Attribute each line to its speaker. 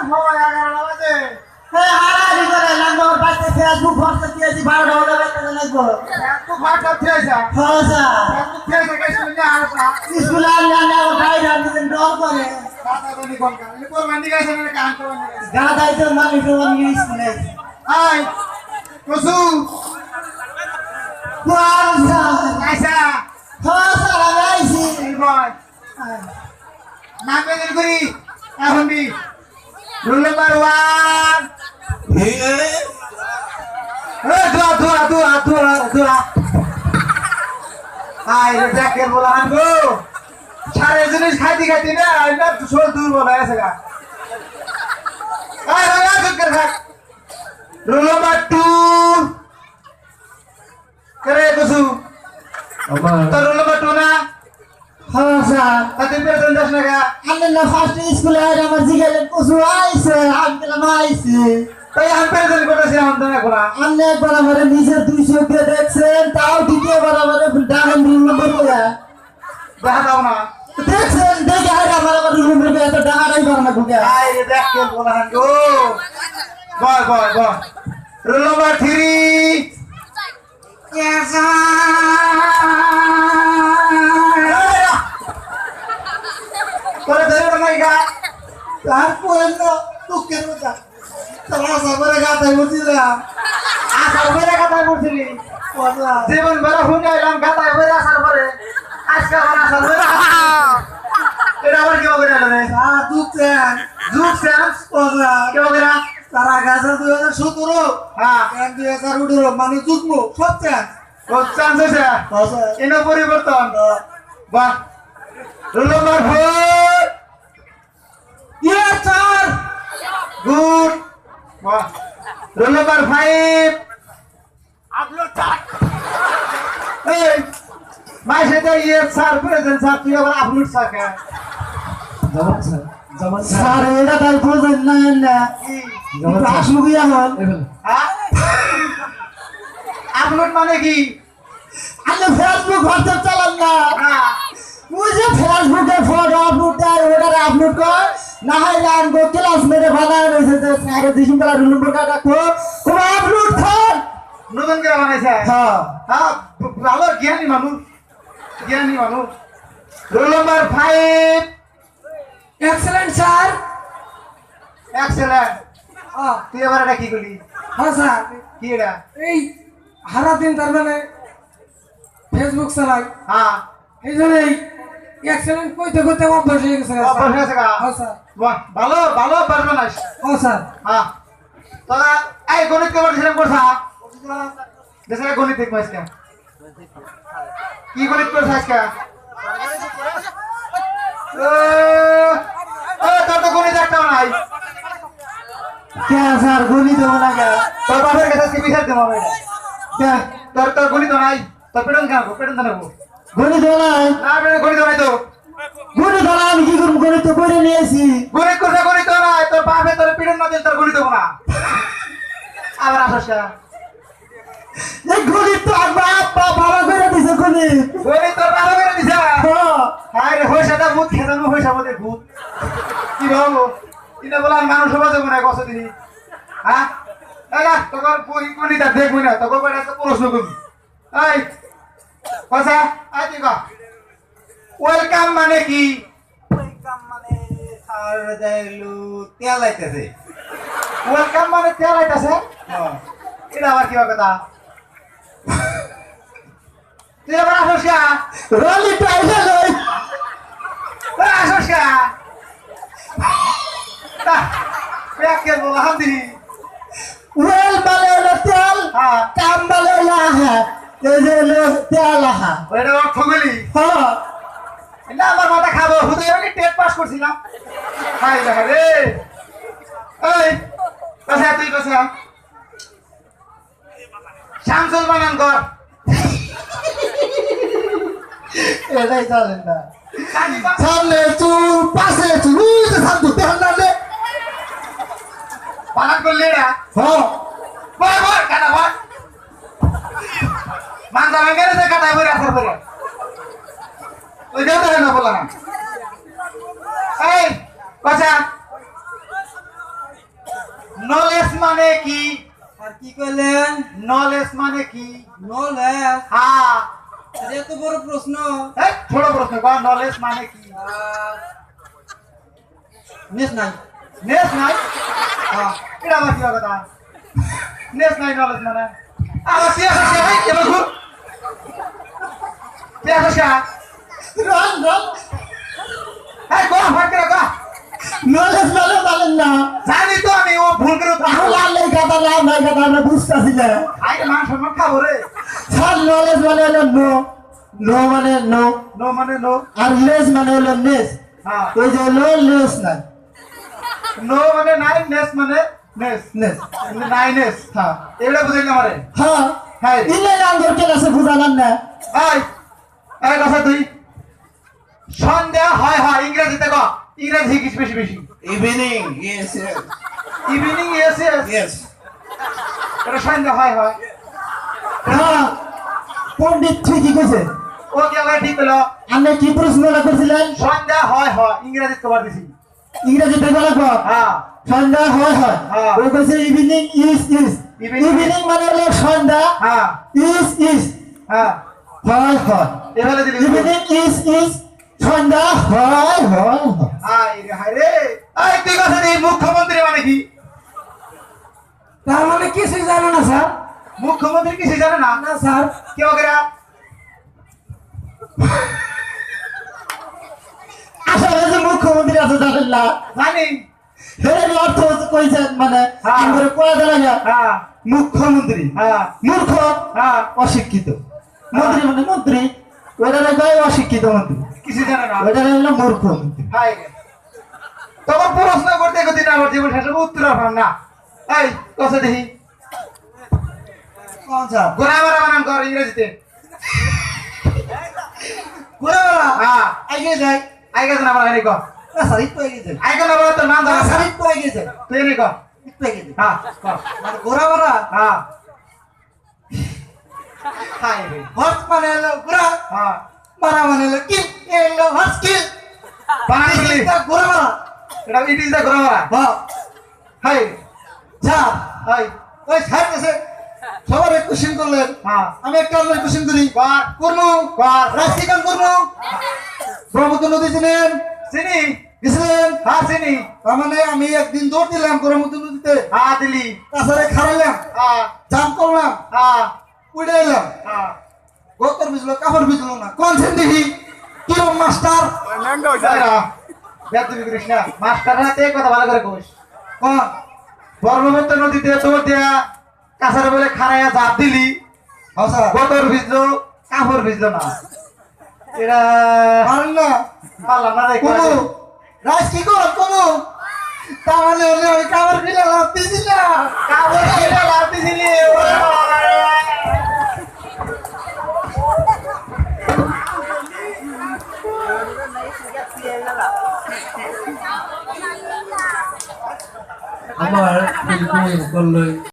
Speaker 1: সময় 11টা বাজে হ্যাঁ হারারি করে নাম্বার বাজতে ফেসবুক হোয়াটসঅ্যাপ দিয়েছি 12টা হলে বেতন লাগবো ফেসবুক হোয়াটসঅ্যাপ দিয়েছে হ্যাঁ স্যার ফেসবুক দিয়েছে কে স্কুলে আসা স্কুলে আনলে ভাই রাখছেন ডল করে দাদা বনি কোন কাজ কোন মান্দি গেছে না কাম করবেন গাদাই তো মানুষ বনি স্কুলে আই কসু কোন স্যার আইসা হ্যাঁ স্যার আমি আইছি বল নাম বের করি এখন বি রুল নাম্বার 1 ধোয়া আই রে দেখে বলান গো সারে জিনিস খাইতে খাইতে না এটা শোল দুর্বল হয়ে আছে গা আই রে চুকের খা রুল নাম্বার 2 করে কসু তো রুল নাম্বার 2 না হ্যাঁ স্যার তাতে বেতন দাস না গা আমি না ফার্স্ট স্কুলে আর আমার জিগালে কসু আইছে আমি আইছে তাই আমি বেতন করেছি আমাদের না করা আমি একবার আমারে নিজে 200 দিয়ে দেখছেন তাও দ্বিতীয়বার আমারে ডান রুল নাম্বার কইয়া দেখা দাও না দেখছেন দেখে আর আমার রুল নাম্বার কইয়া তো ডাকাই পারে না কইয়া আই রে দেখ কে বলান গো বল রুল নাম্বার 3 yes করে ধরে না গা তারপর না টুকের মতো তোরা সবারে গাতাই বলছিলা আসার পরে গাতাই বলছিলি জীবন ভরা হুঁকাইলাম গাতাই পরে আসার পরে আজকে আবার আসার পরে এটা আবার কি হবে রে যুগছেন কি হবে না তারা গাছে 2017 হ্যাঁ 2018 মানে যুগমু সব চান্স আছে এনে পরিবর্তন বাহ rule number 4 yes sir good বাহ রুল নাম্বার 5 আপলোড স্যার এই মাসে তো ইয়েস স্যার প্রেজেন্ট স্যার তুই আবার আপলোড স্যার কে জামান স্যার এটা তাই বুঝেন না ফেসবুক ইয়া হল হ্যাঁ আপলোড মানে কি আমি ফেসবুক হোয়াটসঅ্যাপ চালান না मुझे फेसबुक पे फोटो अपलोड कर ओडर अपलोड कर ना है लाइन को क्लास मेरे बना नहीं से सारे दिशा का रूल नंबर का रखो को अपलोड कर नूतन के बनाए से हां ভালো জ্ঞানী মানুষ roll number 5 excellent sir excellent তুই এবার এটা কি করলি হ্যাঁ স্যার কি এটা এই সারা দিন তার মানে ফেসবুক চালাই হ্যাঁ এই জন্যই এক্সেলেন্ট কইতে কইতে অভ্যাস হয়ে গেছে হ্যাঁ স্যার ভালো অভ্যাস বানাইস হ্যাঁ স্যার হ্যাঁ তোরা এই গণিত কেমন ছিলাম করছা দেশে গণিত দেখ মাইসকা কি গণিত করছ আজকে তোর তো গণিত একটা নাই কে স্যার গণিত না কে তোর বাবার কাছে কি বিচার দেব আমি কে তোর গণিত নাই তোর পেটন দেব গণিত নাই না গণিত নাই তো গণিত না আমি কি করব গণিত তো করে নিয়েছি গণিত নাই তোর বাপে তোর পেটন না দিল তোর গণিত না আবার আসছ এই গণিত তো বাবা করে দিছে গণিত তোর বাবা করে দিছে হ্যাঁ রে হইছাটা ভূত খেদানো হইছা বলে ভূত কি ভাবো ইনা বলা মানুষ সমাজ মনে কষ্ট দিনি হ্যাঁ এলা তোর গণিত দেখব না তোর বড় একটা প্রশ্ন করবি এই কথা আইতি কা ওয়েলকাম মানে কি ওয়েলকাম মানে স্যার দেলু তেল আইতাছে ওয়েলকাম মানে তেল আইতাছে হ্যাঁ এটা আবার কি কথা তুই আবার আসছ কা রলি টাইলে লই আসছ কা তা পেকে বললাম দি ওয়েল মানে হলো তেল হ্যাঁ কাম মানে হলো হ্যাঁ তেলাহা ওটা ঠগলি হ্যাঁ না আমার মাথা খাবো হুদে আমি টেট পাস করছিলাম হাই রে রে এই কথা তুই কথা শামসুল বানান কর এটাই চলেন না সামনে তুই পাশে তুই সামনে তেলালে বানান করলে না হ্যাঁ বল কাটা বল মানতা মেরে সে কাটাই বইরা আসর করে ওই দেও তো না বলা না এই কথা
Speaker 2: কি কইলেন?
Speaker 1: নলেজ মানে কি?
Speaker 2: নলেজ?
Speaker 1: হ্যাঁ
Speaker 2: এটা তো বড় প্রশ্ন।
Speaker 1: এই ছোট প্রশ্ন কর, নলেজ মানে কি?
Speaker 2: নেস নাই।
Speaker 1: নেস নাই?
Speaker 2: হ্যাঁ।
Speaker 1: এটা আবার কি কথা? নেস নাই নলেজ মানে আবার কি আছে সে? এবার ঘুর কি আছে সে?
Speaker 3: রন রন
Speaker 1: এই গো ফাট করে গো।
Speaker 3: নলেজ মানে বলেন না
Speaker 1: জানি তো আমি, ও ভুল করে
Speaker 3: লাল কথা লাভ নাই কথা আমরা বুঝতেছি না
Speaker 1: আই মান সম্মান খাবো রে।
Speaker 3: স্যার নলেজ মানে হলো নো নো মানে নো
Speaker 1: নো মানে নো।
Speaker 3: আর লেস মানে হলো নেস
Speaker 1: হ্যাঁ
Speaker 3: ওই যে হলো লেস নাই
Speaker 1: নো মানে নাই, নেস মানে নেস।
Speaker 3: নেস
Speaker 1: নাই নেস।
Speaker 3: হ্যাঁ
Speaker 1: এগুলা বুঝাইলে আমারে।
Speaker 3: হ্যাঁ
Speaker 1: হ্যাঁ
Speaker 3: ইলে আঙ্গুর ক্লাসে বুঝালাম না
Speaker 1: এই এই কথা তুই সন্ধ্যা হয় হয় ইংরেজিতে কো। ইংরেজি শিখিস বেশি বেশি।
Speaker 2: Evening. Yes yes.
Speaker 1: Evening S S
Speaker 2: yes.
Speaker 1: এটা সন্ধ্যা হয় হয়।
Speaker 3: হ্যাঁ পণ্ডিত ঠিকই কইছে
Speaker 1: ও কি আবার ঠিক হলো?
Speaker 3: আপনি কি প্রশ্নটা করছিলেন
Speaker 1: সন্ধ্যা হয় হয় ইংরেজি কবার দিছি।
Speaker 3: ইংরেজিতে বলবো
Speaker 1: হ্যাঁ
Speaker 3: সন্ধ্যা হয় হয়
Speaker 1: হ্যাঁ।
Speaker 3: ওই কইছে ইভিনিং ইজ
Speaker 1: Evening.
Speaker 3: ইভিনিং মানে হলো সন্ধ্যা
Speaker 1: হ্যাঁ
Speaker 3: ইজ
Speaker 1: হ্যাঁ
Speaker 3: হয় হয়
Speaker 1: এভাবে দিলি।
Speaker 3: ইভিনিং ইজ সন্ধ্যা হয় হয়
Speaker 1: হাই রে হাই রে। এই তুই কথা দি মুখ্যমন্ত্রী মানে কি?
Speaker 3: তার মানে কিছুই জানো না স্যার
Speaker 1: মুখ্যমন্ত্রী কিছু জানে না?
Speaker 3: না স্যার
Speaker 1: কেউ করে
Speaker 3: আসলে যে মুখ্যমন্ত্রী আছে জানেন না
Speaker 1: জানি।
Speaker 3: এর অর্থ কইছেন মানে
Speaker 1: হ্যাঁ।
Speaker 3: আমরা পড়া জানা না
Speaker 1: হ্যাঁ
Speaker 3: মুখ্যমন্ত্রী
Speaker 1: হ্যাঁ
Speaker 3: মূর্খ
Speaker 1: হ্যাঁ
Speaker 3: অশিক্ষিত মন্ত্রী মানে মন্ত্রী ওটা কয় অশিক্ষিত মন্ত্রী
Speaker 1: কিছু জানে না।
Speaker 3: ওটা হলো মূর্খ মন্ত্রী
Speaker 1: হাই রে। তখন প্রশ্ন করতে করতে না আমার জীবন শেষে উত্তর পাম না। এই কসে দেখি
Speaker 3: কোন স্যার
Speaker 1: গোনা মারা বানান কর ইংরেজিতে।
Speaker 3: পুরো
Speaker 1: হ্যাঁ
Speaker 3: আগে যাই
Speaker 1: আই গেছে না আমার কর।
Speaker 3: না স্যার একটু আগে যাই
Speaker 1: আই গেল বড় তোর নাম
Speaker 3: না
Speaker 1: ধর।
Speaker 3: স্যার একটু আগে যাই
Speaker 1: তুই নে কর।
Speaker 3: একটু আগে যাই
Speaker 1: হ্যাঁ কর।
Speaker 3: মানে গোরা মারা
Speaker 1: হ্যাঁ হাই রে।
Speaker 3: হর্স মানে হলো গোরা
Speaker 1: হ্যাঁ
Speaker 3: মারা মানে হলো কিল এলো হর্স কিল
Speaker 1: বানান দিলি।
Speaker 3: গোরা মারা
Speaker 1: এটা ইট ইজ দা গোনা মারা।
Speaker 3: হ্যাঁ
Speaker 1: হাই
Speaker 3: স্যার
Speaker 1: হাই
Speaker 3: ওই স্যার কাছে সবার এক কোশ্চেন করলেন
Speaker 1: হ্যাঁ
Speaker 3: আমি একটা অনলাইন কোশ্চেন করি
Speaker 1: কর
Speaker 3: করবো
Speaker 1: কর।
Speaker 3: রাশিকান করবো ব্রহ্মপুত্র নদী চিনেন
Speaker 1: চিনি।
Speaker 3: গেছিলেন
Speaker 1: হ্যাঁ চিনি।
Speaker 3: তার মানে আমি একদিন দৌড় দিলাম ব্রহ্মপুত্র নদীতে
Speaker 1: হ্যাঁ দিলি।
Speaker 3: তাছাড়া খারাইলাম
Speaker 1: হ্যাঁ
Speaker 3: জাম করলাম
Speaker 1: হ্যাঁ
Speaker 3: উড়ে এলাম
Speaker 1: হ্যাঁ
Speaker 3: গোকর বিজলো কাপড় বিজলো না কনসেন দেখি কিরম মাস্টার
Speaker 1: বেদ করিস না। মাস্টার হাতে কথা ভালো করে কইস।
Speaker 3: কোন
Speaker 1: ব্রহ্মপুত্র নদীতে দৌড় দিয়া কাছারে বলে খারাইয়া জাপ দিলি।
Speaker 3: হসা
Speaker 1: গোতর ভিজলো কাপড় ভিজলো না। এটা
Speaker 3: পারেন না
Speaker 1: পারলাম না রে।
Speaker 3: কোনু রাজ কি কর কোনু তার মানে হলে ওই কাপড় বিলে লাভ দিছি না
Speaker 1: কাপড় ভিজে লাভ দিছিলি। ওরে বাবা রে।
Speaker 2: আমার বিলকুল করলে